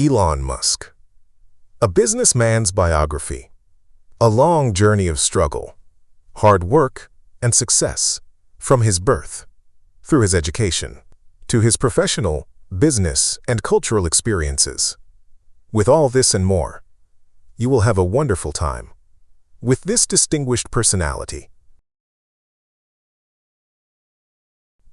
Elon Musk. A businessman's biography. A long journey of struggle, hard work, and success, from his birth, through his education, to his professional, business, and cultural experiences. With all this and more, you will have a wonderful time with this distinguished personality.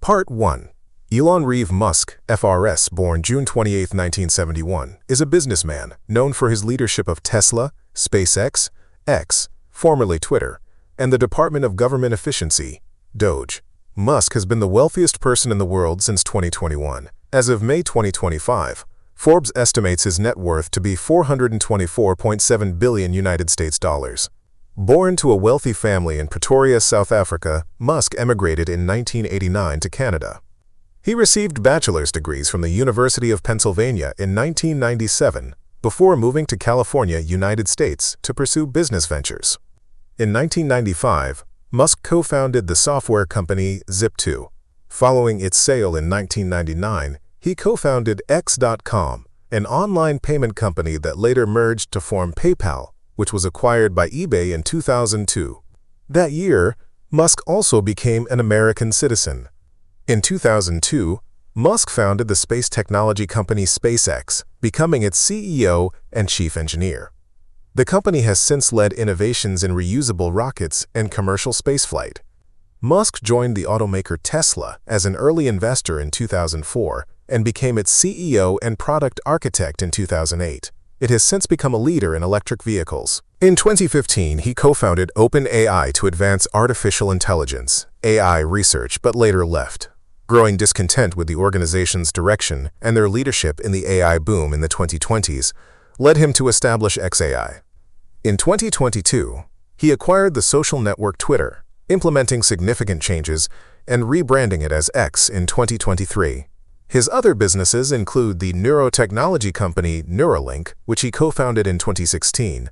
Part 1. Elon Reeve Musk, FRS, born June 28, 1971, is a businessman known for his leadership of Tesla, SpaceX, X, formerly Twitter, and the Department of Government Efficiency, DOGE. Musk has been the wealthiest person in the world since 2021. As of May 2025, Forbes estimates his net worth to be $424.7 billion United States dollars. Born to a wealthy family in Pretoria, South Africa, Musk emigrated in 1989 to Canada. He received bachelor's degrees from the University of Pennsylvania in 1997 before moving to California, United States, to pursue business ventures. In 1995, Musk co-founded the software company Zip2. Following its sale in 1999, he co-founded X.com, an online payment company that later merged to form PayPal, which was acquired by eBay in 2002. That year, Musk also became an American citizen. In 2002, Musk founded the space technology company SpaceX, becoming its CEO and chief engineer. The company has since led innovations in reusable rockets and commercial spaceflight. Musk joined the automaker Tesla as an early investor in 2004 and became its CEO and product architect in 2008. It has since become a leader in electric vehicles. In 2015, he co-founded OpenAI to advance artificial intelligence, AI research, but later left. Growing discontent with the organization's direction and their leadership in the AI boom in the 2020s led him to establish XAI. In 2022, he acquired the social network Twitter, implementing significant changes and rebranding it as X in 2023. His other businesses include the neurotechnology company Neuralink, which he co-founded in 2016,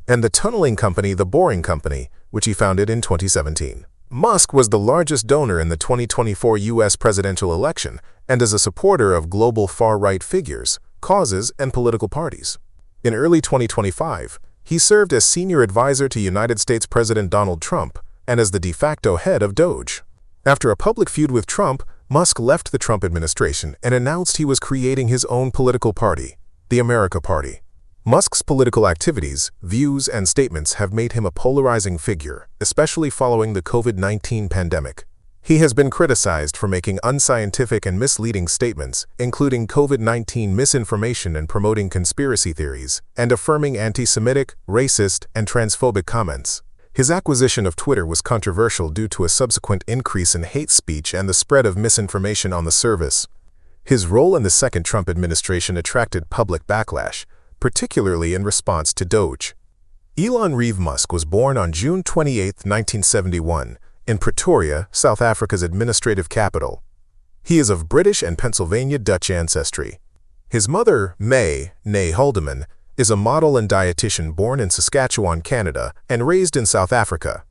and the tunneling company The Boring Company, which he founded in 2017. Musk was the largest donor in the 2024 U.S. presidential election and is a supporter of global far-right figures, causes, and political parties. In early 2025, he served as senior advisor to United States President Donald Trump and as the de facto head of DOGE. After a public feud with Trump, Musk left the Trump administration and announced he was creating his own political party, the America Party. Musk's political activities, views, and statements have made him a polarizing figure, especially following the COVID-19 pandemic. He has been criticized for making unscientific and misleading statements, including COVID-19 misinformation and promoting conspiracy theories, and affirming anti-Semitic, racist, and transphobic comments. His acquisition of Twitter was controversial due to a subsequent increase in hate speech and the spread of misinformation on the service. His role in the second Trump administration attracted public backlash, particularly in response to DOGE. Elon Reeve Musk was born on June 28, 1971, in Pretoria, South Africa's administrative capital. He is of British and Pennsylvania Dutch ancestry. His mother, May Haldeman, is a model and dietitian born in Saskatchewan, Canada, and raised in South Africa.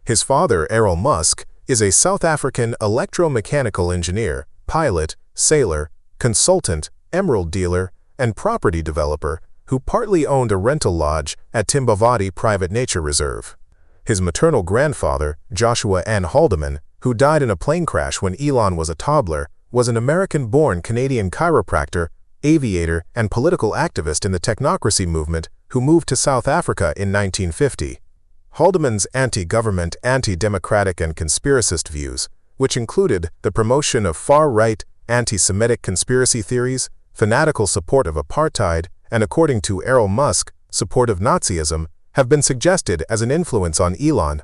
His father, Elon Musk, is a South African electromechanical engineer, pilot, sailor, consultant, emerald dealer, and property developer who partly owned a rental lodge at Timbavati Private Nature Reserve. His maternal grandfather, Joshua N. Haldeman, who died in a plane crash when Elon was a toddler, was an American-born Canadian chiropractor, aviator, and political activist in the technocracy movement who moved to South Africa in 1950. Haldeman's anti-government, anti-democratic, and conspiracist views, which included the promotion of far-right, anti-Semitic conspiracy theories, fanatical support of apartheid, and according to Elon Musk, support of Nazism, have been suggested as an influence on Elon.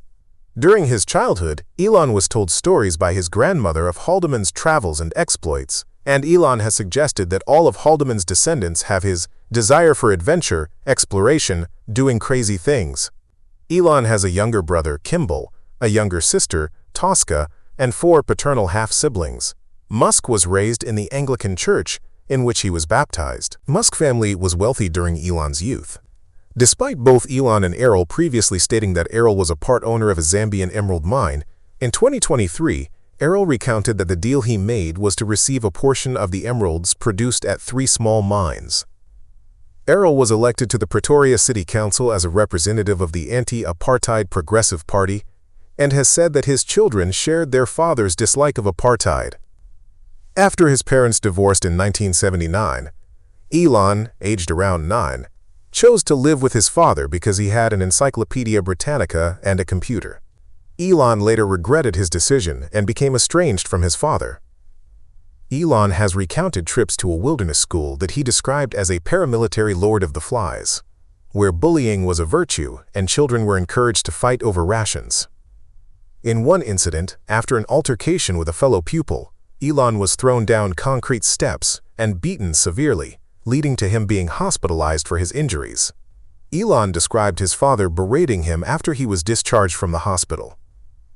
During his childhood, Elon was told stories by his grandmother of Haldeman's travels and exploits, and Elon has suggested that all of Haldeman's descendants have his desire for adventure, exploration, doing crazy things. Elon has a younger brother, Kimball, a younger sister, Tosca, and 4 paternal half-siblings. Musk was raised in the Anglican Church, in which he was baptized. Musk family was wealthy during Elon's youth. Despite both Elon and Errol previously stating that Errol was a part owner of a Zambian emerald mine, in 2023, Errol recounted that the deal he made was to receive a portion of the emeralds produced at 3 small mines. Errol was elected to the Pretoria City Council as a representative of the anti-apartheid Progressive Party and has said that his children shared their father's dislike of apartheid. After his parents divorced in 1979, Elon, aged around 9, chose to live with his father because he had an Encyclopedia Britannica and a computer. Elon later regretted his decision and became estranged from his father. Elon has recounted trips to a wilderness school that he described as a paramilitary Lord of the Flies, where bullying was a virtue and children were encouraged to fight over rations. In one incident, after an altercation with a fellow pupil, Elon was thrown down concrete steps and beaten severely, leading to him being hospitalized for his injuries. Elon described his father berating him after he was discharged from the hospital.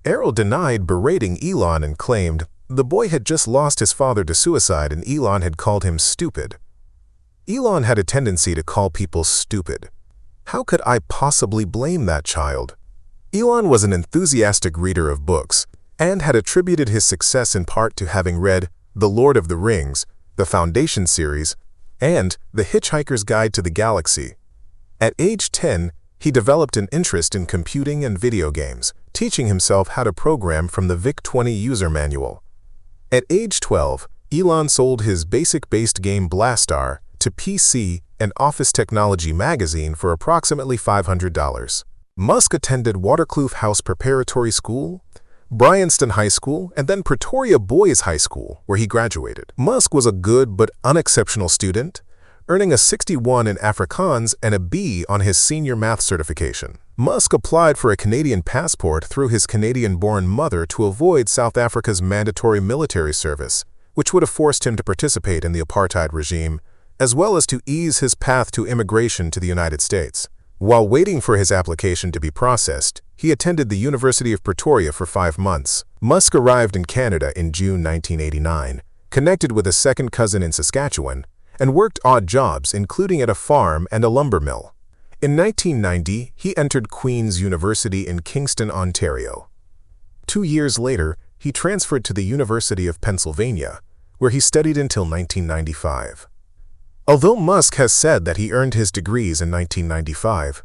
Errol denied berating Elon and claimed the boy had just lost his father to suicide and Elon had called him stupid. Elon had a tendency to call people stupid. How could I possibly blame that child? Elon was an enthusiastic reader of books and had attributed his success in part to having read The Lord of the Rings, the Foundation series, and The Hitchhiker's Guide to the Galaxy. At age 10, he developed an interest in computing and video games, teaching himself how to program from the VIC-20 user manual. At age 12, Elon sold his basic-based game Blastar to PC and Office Technology magazine for approximately $500. Musk attended Waterkloof House Preparatory School, Bryanston High School, and then Pretoria Boys High School, where he graduated. Musk was a good but unexceptional student, earning a 61 in Afrikaans and a B on his senior math certification. Musk applied for a Canadian passport through his Canadian-born mother to avoid South Africa's mandatory military service, which would have forced him to participate in the apartheid regime, as well as to ease his path to immigration to the United States. While waiting for his application to be processed, he attended the University of Pretoria for 5 months. Musk arrived in Canada in June 1989, connected with a second cousin in Saskatchewan, and worked odd jobs, including at a farm and a lumber mill. In 1990, he entered Queen's University in Kingston, Ontario. 2 years later, he transferred to the University of Pennsylvania, where he studied until 1995. Although Musk has said that he earned his degrees in 1995,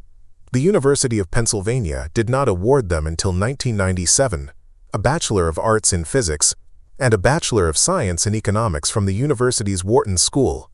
the University of Pennsylvania did not award them until 1997, a Bachelor of Arts in Physics and a Bachelor of Science in Economics from the university's Wharton School.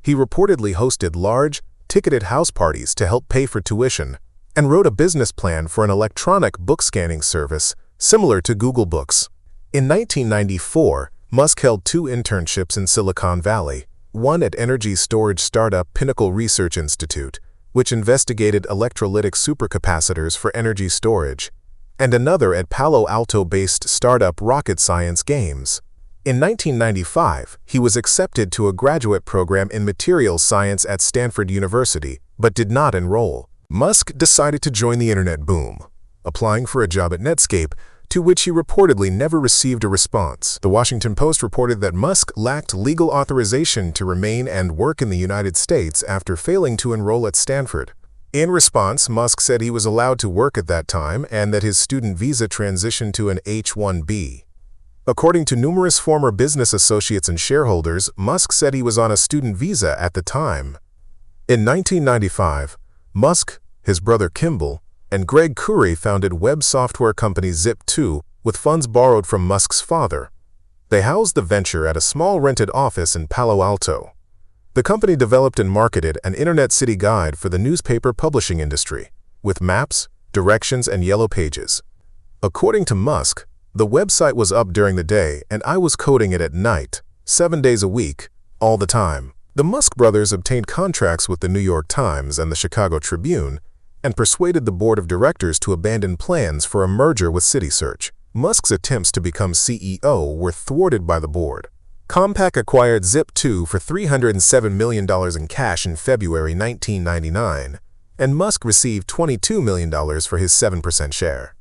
He reportedly hosted large, ticketed house parties to help pay for tuition and wrote a business plan for an electronic book scanning service similar to Google Books. In 1994, Musk held 2 internships in Silicon Valley, one at energy storage startup Pinnacle Research Institute, which investigated electrolytic supercapacitors for energy storage, and another at Palo Alto-based startup Rocket Science Games. In 1995, he was accepted to a graduate program in materials science at Stanford University, but did not enroll. Musk decided to join the internet boom, applying for a job at Netscape, to which he reportedly never received a response. The Washington Post reported that Musk lacked legal authorization to remain and work in the United States after failing to enroll at Stanford. In response, Musk said he was allowed to work at that time and that his student visa transitioned to an H-1B. According to numerous former business associates and shareholders, Musk said he was on a student visa at the time. In 1995, Musk, his brother Kimball, and Greg Curry founded web software company Zip2 with funds borrowed from Musk's father. They housed the venture at a small rented office in Palo Alto. The company developed and marketed an Internet City Guide for the newspaper publishing industry, with maps, directions, and yellow pages. According to Musk, the website was up during the day and I was coding it at night, 7 days a week, all the time. The Musk brothers obtained contracts with the New York Times and the Chicago Tribune and persuaded the board of directors to abandon plans for a merger with CitySearch. Musk's attempts to become CEO were thwarted by the board. Compaq acquired Zip2 for $307 million in cash in February 1999, and Musk received $22 million for his 7% share.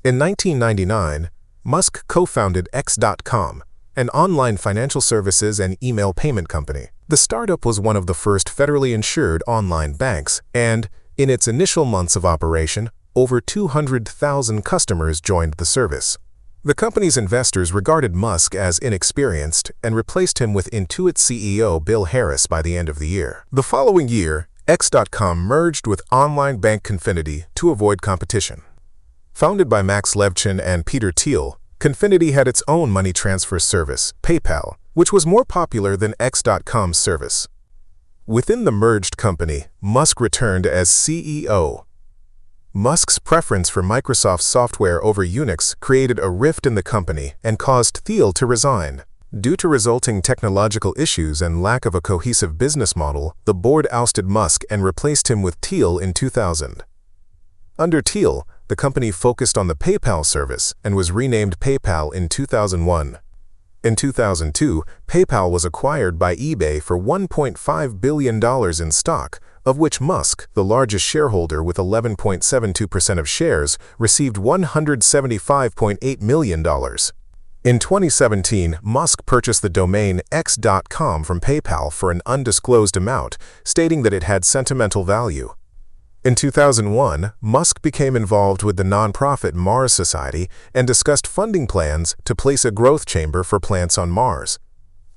In 1999, Musk co-founded X.com, an online financial services and email payment company. The startup was one of the first federally insured online banks, and in its initial months of operation, over 200,000 customers joined the service. The company's investors regarded Musk as inexperienced and replaced him with Intuit CEO Bill Harris by the end of the year. The following year, X.com merged with online bank Confinity to avoid competition. Founded by Max Levchin and Peter Thiel, Confinity had its own money transfer service, PayPal, which was more popular than X.com's service. Within the merged company, Musk returned as CEO. Musk's preference for Microsoft software over Unix created a rift in the company and caused Thiel to resign. Due to resulting technological issues and lack of a cohesive business model, the board ousted Musk and replaced him with Thiel in 2000. Under Thiel, the company focused on the PayPal service and was renamed PayPal in 2001. In 2002, PayPal was acquired by eBay for $1.5 billion in stock, of which Musk, the largest shareholder with 11.72% of shares, received $175.8 million. In 2017, Musk purchased the domain X.com from PayPal for an undisclosed amount, stating that it had sentimental value. In 2001, Musk became involved with the nonprofit Mars Society and discussed funding plans to place a growth chamber for plants on Mars.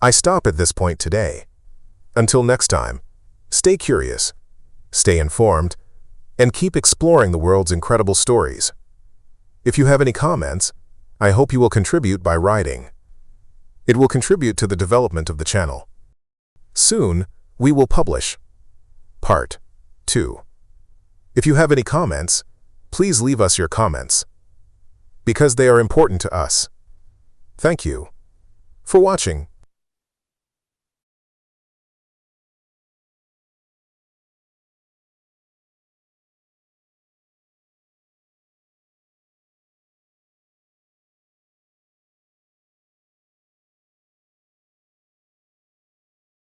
I stop at this point today. Until next time, stay curious, stay informed, and keep exploring the world's incredible stories. If you have any comments, I hope you will contribute by writing. It will contribute to the development of the channel. Soon, we will publish Part 2. If you have any comments, please leave us your comments, because they are important to us. Thank you for watching.